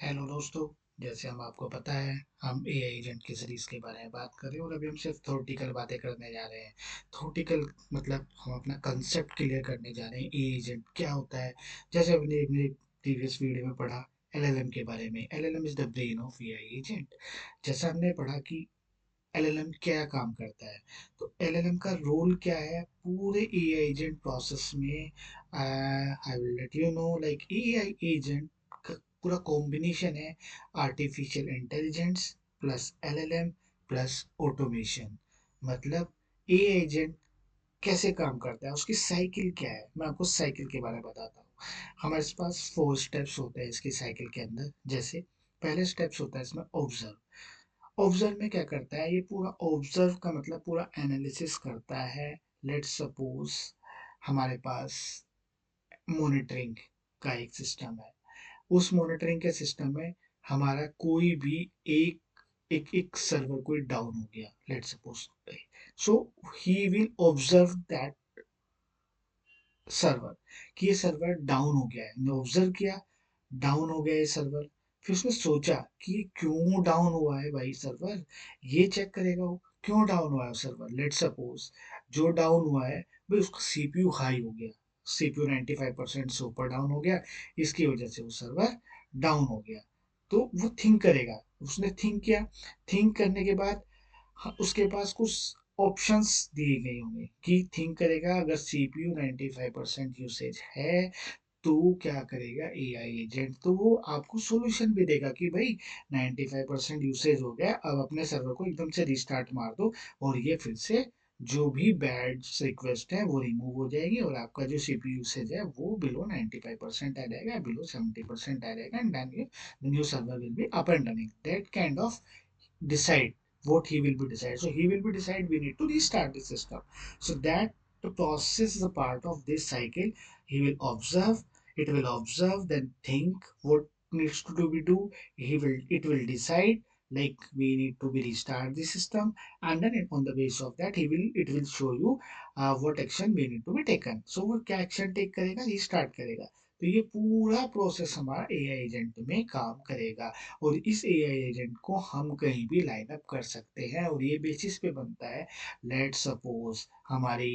Hello दोस्तों। जैसे हम आपको पता है, हम एआई एजेंट की सीरीज के बारे में बात कर रहे हैं और अभी हम सिर्फ थ्योरेटिकल बातें करने जा रहे हैं। थ्योरेटिकल मतलब हम अपना कंसेप्ट क्लियर करने जा रहे हैं एआई एजेंट क्या होता है। जैसे हमने अपने प्रीवियस वीडियो में पढ़ा एलएलएम के बारे में, LLM is the brain of AI agent. जैसा हमने पढ़ा कि एलएलएम क्या काम करता है, तो एलएलएम का रोल क्या है पूरे एआई एजेंट प्रोसेस में। I will let you know like AI agent का पूरा कॉम्बिनेशन है artificial intelligence plus LLM plus automation. मतलब एआई एजेंट कैसे काम करता है, उसकी साइकिल क्या है, मैं आपको साइकिल के बारे में बताता हूँ। हमारे पास 4 स्टेप्स होते हैं इसकी साइकिल के अंदर। जैसे पहले स्टेप्स होता है इसमें ऑब्जर्व। ऑब्जर्व में क्या करता है, ये पूरा ऑब्जर्व का मतलब पूरा एनालिसिस करता है। लेट्स सपोज हमारे पास मॉनिटरिंग का एक सिस्टम है। उस मॉनिटरिंग के सिस्टम में हमारा कोई भी एक एक एक सर्वर कोई डाउन हो गया, let's suppose. So he will observe that server कि ये सर्वर डाउन हो गया है। ऑब्जर्व किया, डाउन हो गया ये सर्वर। फिर उसने सोचा कि ये क्यों डाउन हुआ है भाई सर्वर, ये चेक करेगा वो क्यों डाउन हुआ है सर्वर। लेट सपोज जो डाउन हुआ है भाई उसका सीपीयू हाई हो गया, सीपीयू 95% से ऊपर डाउन हो गया, इसकी वजह से वो सर्वर डाउन हो गया। तो वो थिंक करेगा, उसने थिंक किया। थिंक करने के बाद हाँ, उसके पास कुछ ऑप्शंस दिए गए होंगे कि थिंक करेगा अगर सीपीयू 95% यूसेज है तो क्या करेगा एआई एजेंट, तो वो आपको सॉल्यूशन भी देगा कि भाई 95% यूसेज हो गया, अब अपने सर्वर को एकदम से रिस्टार्ट मार दो और ये फिर से जो भी बैड रिक्वेस्ट है वो रिमूव हो जाएगी और आपका जो सीपीयू यूसेज है वो बिलो 95% आ जाएगा, बिलो 70% आ जाएगा and then the new server will be up and running. That kind of decide what he will be decide. So he will be decide we need to restart the system. So that the process is a part of this cycle. He will observe, it will observe, then think what needs to do we do. He will it will decide like we need to be restart the system, and then on the basis of that he will it will show you what action we need to be taken. So वो क्या action take करेगा, restart करेगा। तो ये पूरा process हमारा AI agent में काम करेगा और इस एआई एजेंट को हम कहीं भी लाइन अप कर सकते हैं और ये बेसिस पे बनता है। लेट सपोज हमारी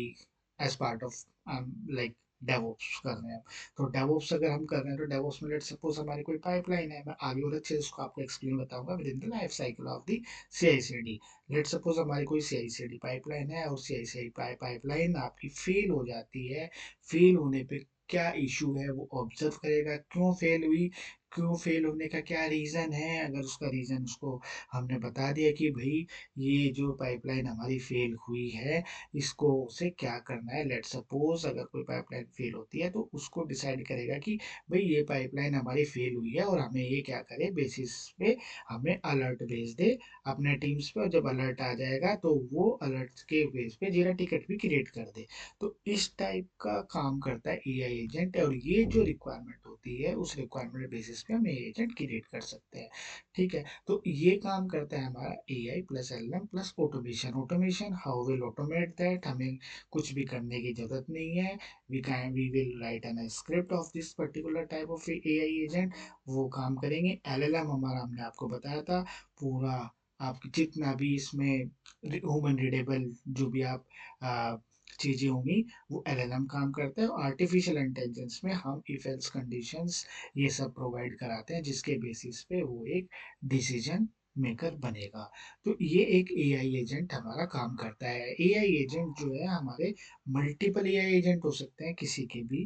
as part of like DevOps कर रहे हैं, तो डेवऑप्स अगर हम कर रहे हैं तो डेवऑप्स में लेट सपोज हमारी कोई पाइपलाइन है, मैं आगे और अच्छे से उसको आपको एक्सप्लेन बताऊंगा with in the life cycle of the CICD. Late suppose हमारी कोई सीआईसीडी पाइपलाइन है और सीआईसीडी पाइपलाइन आपकी फेल हो जाती है। फेल होने पे क्या इशू है वो ऑब्जर्व करेगा, क्यों फेल हुई, क्यों फेल होने का क्या रीज़न है। अगर उसका रीज़न उसको हमने बता दिया कि भाई ये जो पाइपलाइन हमारी फेल हुई है इसको उसे क्या करना है। लेट सपोज अगर कोई पाइपलाइन फेल होती है तो उसको डिसाइड करेगा कि भाई ये पाइपलाइन हमारी फेल हुई है और हमें ये क्या करे, बेसिस पे हमें अलर्ट भेज दे अपने टीम्स पे, और जब अलर्ट आ जाएगा तो वो अलर्ट के बेस पे जीरा टिकट भी क्रिएट कर दे। तो इस टाइप का काम करता है एआई एजेंट और ये जो रिक्वायरमेंट होती है उस रिक्वायरमेंट बेसिस पे हम एआई एजेंट क्रिएट कर सकते हैं। ठीक है, तो ये काम करता है हमारा AI plus LM plus automation. Automation how will automate that, हमें कुछ भी करने की जरूरत नहीं है। We will write an script of this particular type of AI agent, वो काम करेंगे। एलएलएम हमारा हमने आपको बताया था पूरा, आप जितना भी इसमें ह्यूमन रीडेबल जो भी आप चीज़ें होंगी वो एलएलएम काम करता है। और आर्टिफिशियल इंटेलिजेंस में हम इफ एल्स कंडीशंस ये सब प्रोवाइड कराते हैं जिसके बेसिस पे वो एक डिसीजन मेकर बनेगा। तो ये एक एआई एजेंट हमारा काम करता है। एआई एजेंट जो है हमारे मल्टीपल एआई एजेंट हो सकते हैं किसी के भी,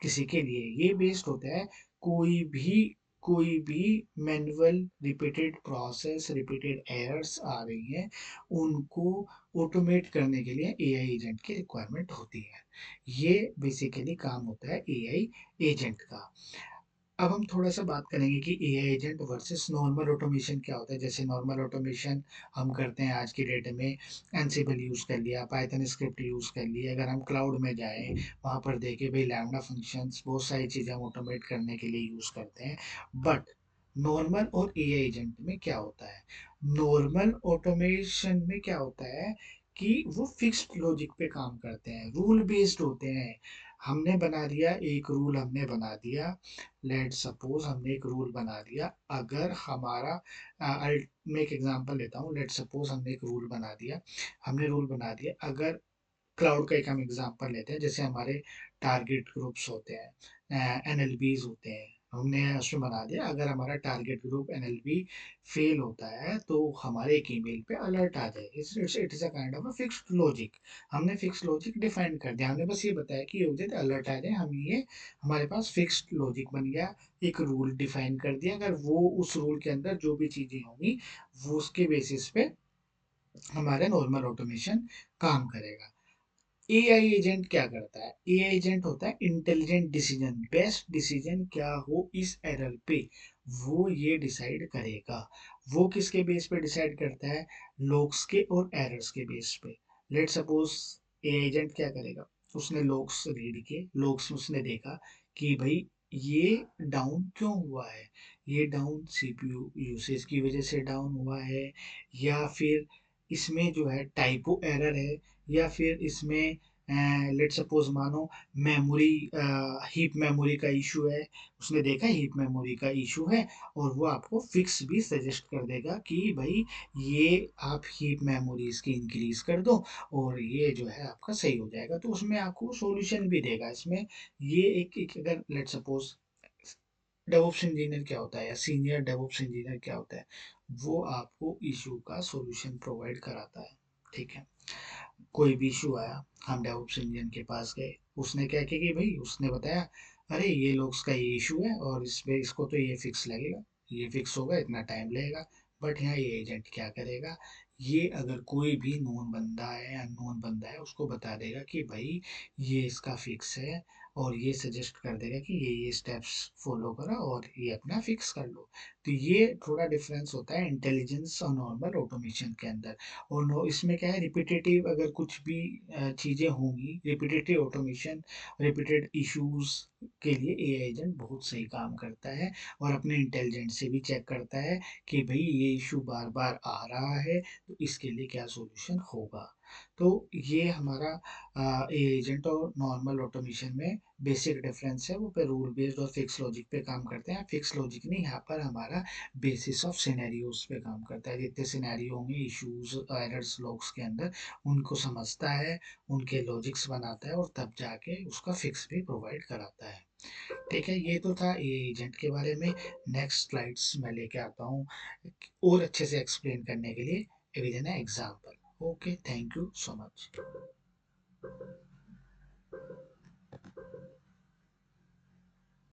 किसी के लिए ये बेस्ड होता है कोई भी कोई भी manual repeated process repeated errors आ रही हैं उनको ऑटोमेट करने के लिए एआई एजेंट की रिक्वायरमेंट होती है। ये बेसिकली काम होता है एआई एजेंट का। अब हम थोड़ा सा बात करेंगे कि AI agent versus normal automation क्या होता है। जैसे नॉर्मल ऑटोमेशन हम करते हैं आज की डेट में, एनसिबल यूज़ कर लिया, पाइथन स्क्रिप्ट यूज़ कर लिया। अगर हम क्लाउड में जाएं वहाँ पर देखें भाई लैम्डा फंक्शंस बहुत सारी चीज़ें हम ऑटोमेट करने के लिए यूज़ करते हैं। बट नॉर्मल और एआई एजेंट में क्या होता है, नॉर्मल ऑटोमेशन में क्या होता है कि वो फिक्स्ड लॉजिक पे काम करते हैं, रूल बेस्ड होते हैं। हमने बना दिया एक रूल, हमने बना दिया, लेट सपोज हमने एक रूल बना दिया, अगर हमारा मैं एक एग्जांपल लेता हूँ, लेट सपोज हमने एक रूल बना दिया, हमने रूल बना दिया, अगर क्लाउड का एक हम एग्जांपल लेते हैं, जैसे हमारे टारगेट ग्रुप्स होते हैं, एनएलबीज होते हैं, हमने उसमें बना दिया अगर हमारा टारगेट ग्रुप एनएलबी फेल होता है तो हमारे एक ईमेल पे अलर्ट आ जाए। It is a kind of a fixed logic. हमने फिक्स्ड लॉजिक डिफाइन कर दिया, हमने बस ये बताया कि ये हो जाए अलर्ट आ जाए, हम ये हमारे पास फिक्स्ड लॉजिक बन गया। एक रूल डिफाइन कर दिया, अगर वो उस रूल के अंदर जो भी चीजें होंगी वो उसके बेसिस पे हमारे नॉर्मल ऑटोमेशन काम करेगा। एआई एजेंट क्या करता है? एआई एजेंट होता है इंटेलिजेंट डिसीजन, बेस्ट डिसीजन क्या हो इस एरर पे वो ये डिसाइड करेगा। वो किसके बेस पे डिसाइड करता है? लॉग्स के और एरर्स के बेस पे। लेट सपोज एआई एजेंट क्या करेगा, उसने लॉग्स रीड किए, लॉग्स में उसने देखा कि भाई ये डाउन क्यों हुआ है, ये डाउन सीपीयू यूसेज की वजह से डाउन हुआ है, या फिर इसमें जो है टाइपो एरर है, या फिर इसमें लेट सपोज मानो मेमोरी, हीप मेमोरी का इशू है, उसने देखा हीप मेमोरी का इशू है, और वो आपको फिक्स भी सजेस्ट कर देगा कि भाई ये आप हीप मेमोरीज की इंक्रीज कर दो और ये जो है आपका सही हो जाएगा, तो उसमें आपको सॉल्यूशन भी देगा इसमें। ये एक अगर लेट सपोज डेवऑप्स इंजीनियर क्या होता है या सीनियर डेवऑप्स इंजीनियर क्या होता है, वो आपको इशू का सॉल्यूशन प्रोवाइड कराता है। ठीक है, कोई भी इशू आया, हम डेवऑप्स इंजीनियर के पास गए, उसने क्या किया कि भाई उसने बताया अरे ये लोग का ये इशू है और इसमें इसको तो ये फिक्स लगेगा, ये फिक्स होगा इतना टाइम लगेगा। बट यहाँ ये एजेंट क्या करेगा, ये अगर कोई भी नोन बंदा है, अननोन बंदा है, उसको बता देगा कि भाई ये इसका फिक्स है, और ये सजेस्ट कर देगा कि ये स्टेप्स फॉलो करो और ये अपना फिक्स कर लो। तो ये थोड़ा डिफरेंस होता है इंटेलिजेंस और नॉर्मल ऑटोमेशन के अंदर। और इसमें क्या है, रिपीटेटिव अगर कुछ भी चीज़ें होंगी, रिपीटेटिव ऑटोमेशन, रिपीटेड इश्यूज के लिए एआई एजेंट बहुत सही काम करता है, और अपने इंटेलिजेंस से भी चेक करता है कि भाई ये इशू बार बार आ रहा है तो इसके लिए क्या सॉल्यूशन होगा। तो ये हमारा एजेंट और नॉर्मल ऑटोमेशन में बेसिक डिफरेंस है, वो पे रूल बेस्ड और फिक्स लॉजिक पे काम करते हैं। फिक्स लॉजिक नहीं, यहाँ पर हमारा बेसिस ऑफ सिनेरियोज पे काम करता है, जितने सिनेरियो होंगे इश्यूज एरर्स लॉग्स के अंदर, उनको समझता है, उनके लॉजिक्स बनाता है, और तब जाके उसका फिक्स भी प्रोवाइड कराता है। ठीक है, ये तो था ए एजेंट के बारे में। नेक्स्ट स्लाइड्स मैं लेके आता हूँ और अच्छे से एक्सप्लेन करने के लिए with an example. Okay, thank you so much.